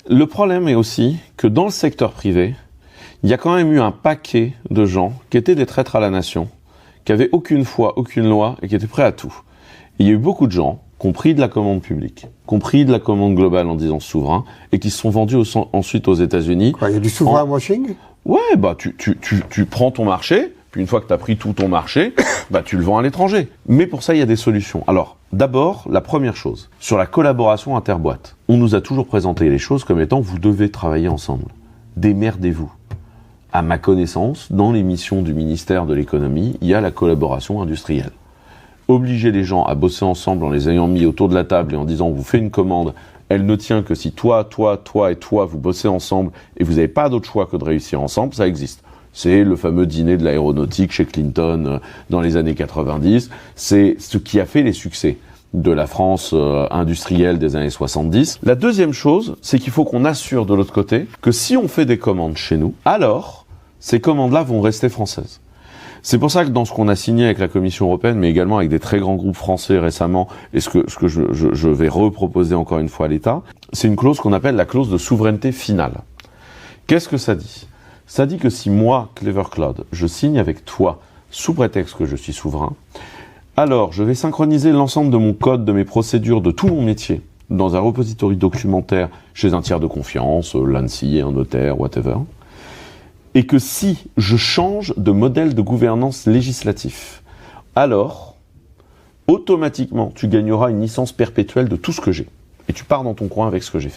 Le problème est aussi que dans le secteur privé, il y a quand même eu un paquet de gens qui étaient des traîtres à la nation, qui avaient aucune foi, aucune loi et qui étaient prêts à tout. Et il y a eu beaucoup de gens qui ont pris de la commande publique, qui ont pris de la commande globale en disant souverain et qui se sont vendus ensuite aux États-Unis. Quoi, il y a du souverain washing? Ouais, bah tu prends ton marché, puis une fois que tu as pris tout ton marché, bah tu le vends à l'étranger. Mais pour ça, il y a des solutions. Alors, d'abord, la première chose, sur la collaboration interboîte. On nous a toujours présenté les choses comme étant vous devez travailler ensemble. Démerdez-vous. À ma connaissance, dans les missions du ministère de l'économie, il y a la collaboration industrielle. Obliger les gens à bosser ensemble en les ayant mis autour de la table et en disant on vous fait une commande, elle ne tient que si toi et toi vous bossez ensemble et vous n'avez pas d'autre choix que de réussir ensemble, ça existe. C'est le fameux dîner de l'aéronautique chez Clinton dans les années 90. C'est ce qui a fait les succès de la France industrielle des années 70. La deuxième chose, c'est qu'il faut qu'on assure de l'autre côté que si on fait des commandes chez nous, alors ces commandes-là vont rester françaises. C'est pour ça que dans ce qu'on a signé avec la Commission européenne, mais également avec des très grands groupes français récemment, et ce que je vais reproposer encore une fois à l'État, c'est une clause qu'on appelle la clause de souveraineté finale. Qu'est-ce que ça dit ? Ça dit que si moi, Clever Cloud, je signe avec toi sous prétexte que je suis souverain, alors je vais synchroniser l'ensemble de mon code, de mes procédures, de tout mon métier dans un repository documentaire chez un tiers de confiance, l'ANSSI, un notaire, whatever, et que si je change de modèle de gouvernance législatif, alors automatiquement tu gagneras une licence perpétuelle de tout ce que j'ai. Et tu pars dans ton coin avec ce que j'ai fait.